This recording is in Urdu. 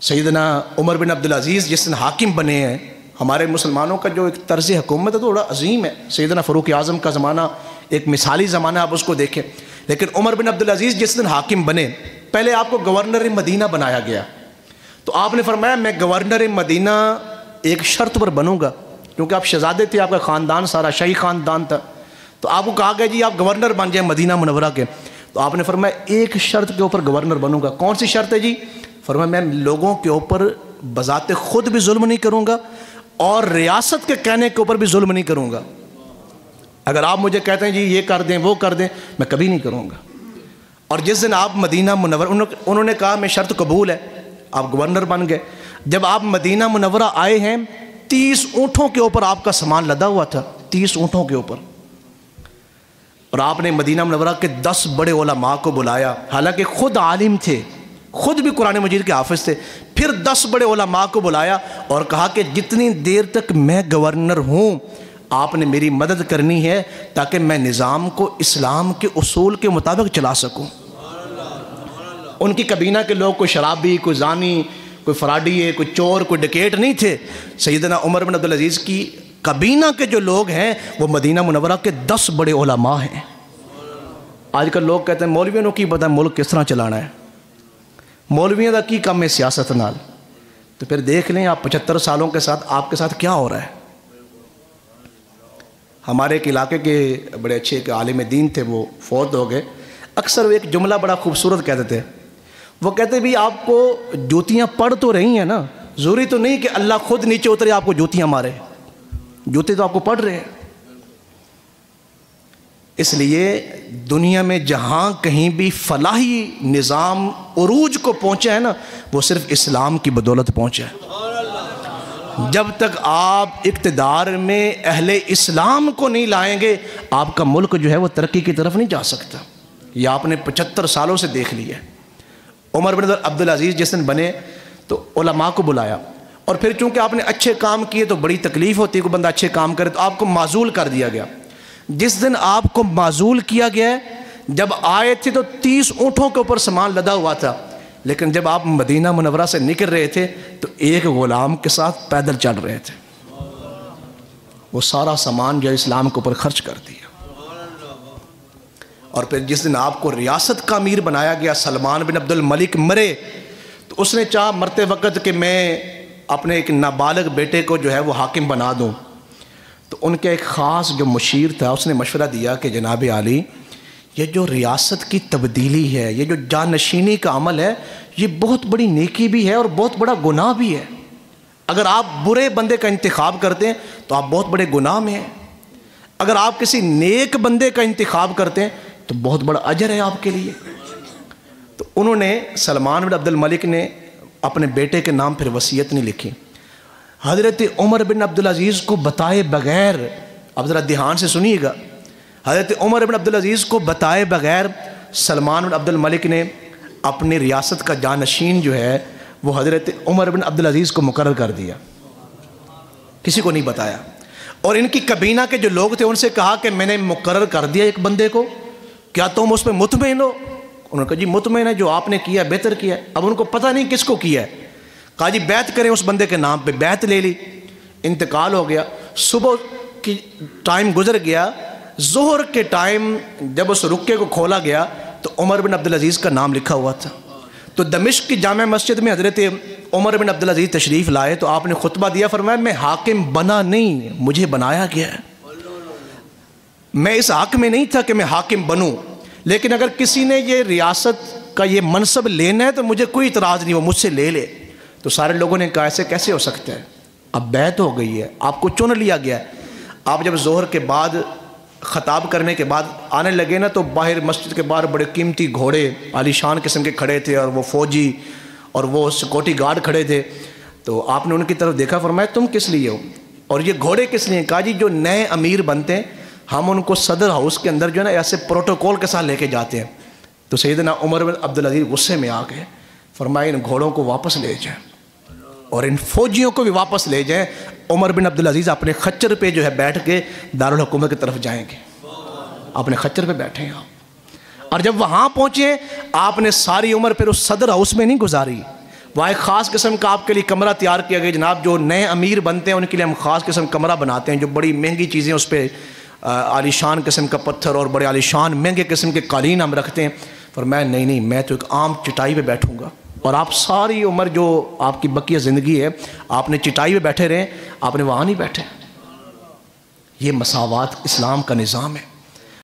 سیدنا عمر بن عبدالعزیز جس دن حاکم بنے ہیں، ہمارے مسلمانوں کا جو ایک طرز حکومت ہے تو بڑا عظیم ہے. سیدنا فاروق اعظم کا زمانہ ایک مثالی زمانہ، آپ اس کو دیکھیں. لیکن عمر بن عبدالعزیز جس دن حاکم بنے، پہلے آپ کو گورنر مدینہ بنایا گیا. تو آپ نے فرمایا میں گورنر مدینہ ایک شرط پر بنوں گا، کیونکہ آپ شہزادے تھے، آپ کا خاندان سارا شاہی خاندان تھا. تو آپ کو کہا گیا جی آپ گورنر بن جائیں مدینہ منورہ کے. تو آپ نے فرمایا ایک شرط کے اوپر گورنر بنوں گا. کون سی شرط ہے جی؟ فرمایا میں لوگوں کے اوپر بذات خود بھی ظلم نہیں کروں گا اور ریاست کے کہنے کے اوپر بھی ظلم نہیں کروں گا. اگر آپ مجھے کہتے ہیں جی یہ کر دیں وہ کر دیں، میں کبھی نہیں کروں گا. اور جس دن آپ مدینہ منورہ، انہوں نے کہا میں شرط قبول ہے، آپ گورنر بن گئے. جب آپ مدینہ منورہ آئے ہیں، 30 اونٹوں کے اوپر آپ کا سامان لدا ہوا تھا، 30 اونٹوں کے اوپر. اور آپ نے مدینہ منورہ کے 10 بڑے علماء کو بلایا، حالانکہ خود عالم تھے، خود بھی قرآن مجید کے حافظ تھے. پھر 10 بڑے علماء کو بلایا اور کہا کہ جتنی دیر تک میں گورنر ہوں آپ نے میری مدد کرنی ہے تاکہ میں نظام کو اسلام کے اصول کے مطابق چلا سکوں. ان کی کابینہ کے لوگ کوئی شرابی، کوئی زانی، کوئی فراڈی، کوئی چور، کوئی ڈکیٹ نہیں تھے. سیدنا عمر بن عبدالعزیز کی کابینہ کے جو لوگ ہیں وہ مدینہ منورہ کے 10 بڑے علماء ہیں. آج کل لوگ کہتے ہیں مولویوں نے کی پتہ ملک کس طرح چلانا ہے، مولویوں کا کی کم ہے سیاست نال. تو پھر دیکھ لیں آپ 75 سالوں کے ساتھ آپ کے ساتھ کیا ہو رہا ہے. ہمارے ایک علاقے کے بڑے اچھے ایک عالم دین تھے، وہ فوت ہو گئے. اکثر وہ ایک جملہ بڑا خوبصورت کہتے تھے. وہ کہتے بھی آپ کو جوتیاں پڑ تو رہی ہیں نا، ضروری تو نہیں کہ اللہ خود نیچے اترے آپ کو جوتیاں مارے، جوتے تو آپ کو پڑ رہے ہیں. اس لیے دنیا میں جہاں کہیں بھی فلاحی نظام عروج کو پہنچا ہے نا، وہ صرف اسلام کی بدولت پہنچا ہے. جب تک آپ اقتدار میں اہل اسلام کو نہیں لائیں گے آپ کا ملک جو ہے وہ ترقی کی طرف نہیں جا سکتا. یہ آپ نے 75 سالوں سے دیکھ لیا. عمر بن عبدالعزیز جس دن بنے تو علماء کو بلایا، اور پھر چونکہ آپ نے اچھے کام کیے تو بڑی تکلیف ہوتی ہے، کوئی بندہ اچھے کام کرے تو آپ کو معزول کر دیا گیا. جس دن آپ کو معزول کیا گیا، جب آئے تھے تو 30 اونٹوں کے اوپر سامان لدا ہوا تھا، لیکن جب آپ مدینہ منورہ سے نکل رہے تھے تو ایک غلام کے ساتھ پیدل چل رہے تھے. وہ سارا سامان جو اسلام کے اوپر خرچ کر دیا. اور پھر جس دن آپ کو ریاست کا امیر بنایا گیا، سلمان بن عبد الملک مرے تو اس نے چاہا مرتے وقت کہ میں اپنے ایک نابالغ بیٹے کو جو ہے وہ حاکم بنا دوں. تو ان کے ایک خاص جو مشیر تھا اس نے مشورہ دیا کہ جناب عالی، یہ جو ریاست کی تبدیلی ہے، یہ جو جانشینی کا عمل ہے، یہ بہت بڑی نیکی بھی ہے اور بہت بڑا گناہ بھی ہے. اگر آپ برے بندے کا انتخاب کرتے ہیں تو آپ بہت بڑے گناہ میں ہیں. اگر آپ کسی نیک بندے کا انتخاب کرتے ہیں تو بہت بڑا اجر ہے آپ کے لیے. تو انہوں نے، سلمان بن عبد الملک نے اپنے بیٹے کے نام پھر وصیت نہیں لکھی. حضرت عمر بن عبدالعزیز کو بتائے بغیر، اب ذرا دھیان سے سنیے گا، حضرت عمر بن عبدالعزیز کو بتائے بغیر سلمان بن عبد الملک نے اپنی ریاست کا جانشین جو ہے وہ حضرت عمر بن عبدالعزیز کو مقرر کر دیا. کسی کو نہیں بتایا. اور ان کی کابینہ کے جو لوگ تھے ان سے کہا کہ میں نے مقرر کر دیا ایک بندے کو، کیا تم اس پہ مطمئن ہو؟ انہوں نے کہا جی مطمئن ہے، جو آپ نے کیا بہتر کیا ہے. اب ان کو پتہ نہیں کس کو کیا ہے. کہا جی بیعت کریں اس بندے کے نام پہ. بیعت لے لی. انتقال ہو گیا. صبح کی ٹائم گزر گیا. ظہر کے ٹائم جب اس رکے کو کھولا گیا تو عمر بن عبدالعزیز کا نام لکھا ہوا تھا. تو دمشق کی جامع مسجد میں حضرت عمر بن عبدالعزیز تشریف لائے تو آپ نے خطبہ دیا. فرمایا میں حاکم بنا نہیں، مجھے بنایا گیا ہے. میں اس حق میں نہیں تھا کہ میں حاکم بنوں، لیکن اگر کسی نے یہ ریاست کا یہ منصب لینا ہے تو مجھے کوئی اعتراض نہیں، وہ مجھ سے لے لے. تو سارے لوگوں نے کہا ایسے کیسے ہو سکتا ہے؟ اب بیعت ہو گئی ہے، آپ کو چن لیا گیا ہے. آپ جب ظہر کے بعد خطاب کرنے کے بعد آنے لگے نا تو باہر مسجد کے باہر بڑے قیمتی گھوڑے عالی شان قسم کے کھڑے تھے، اور وہ فوجی اور وہ سیکورٹی گارڈ کھڑے تھے. تو آپ نے ان کی طرف دیکھا، فرمایا تم کس لیے ہو اور یہ گھوڑے کس لیے؟ کہا جی جو نئے امیر بنتے ہیں ہم ان کو صدر ہاؤس کے اندر جو ہے نا ایسے پروٹوکول کے ساتھ لے کے جاتے ہیں. تو سیدنا عمر بن عبدالعزیز غصے میں آ گئے. فرمایا ان گھوڑوں کو واپس لے جائیں اور ان فوجیوں کو بھی واپس لے جائیں. عمر بن عبدالعزیز اپنے خچر پہ جو ہے بیٹھ کے دارالحکومت کی طرف جائیں گے. اپنے خچر پہ بیٹھے ہیں آپ. اور جب وہاں پہنچے آپ نے ساری عمر پھر اس صدر ہاؤس میں نہیں گزاری، وہاں ایک خاص قسم کا آپ کے لیے کمرہ تیار کیا گیا جناب. جو نئے امیر بنتے ہیں ان کے لیے ہم خاص قسم کمرہ بناتے ہیں, جو بڑی مہنگی چیزیں اس پہ عالیشان قسم کا پتھر اور بڑے عالیشان مہنگے قسم کے قالین ہم رکھتے ہیں. فرمایا نہیں, میں تو ایک عام چٹائی پہ بیٹھوں گا, اور آپ ساری عمر جو آپ کی بقیہ زندگی ہے آپ نے چٹائی پہ بیٹھے رہیں, آپ نے وہاں نہیں بیٹھے. یہ مساوات اسلام کا نظام ہے.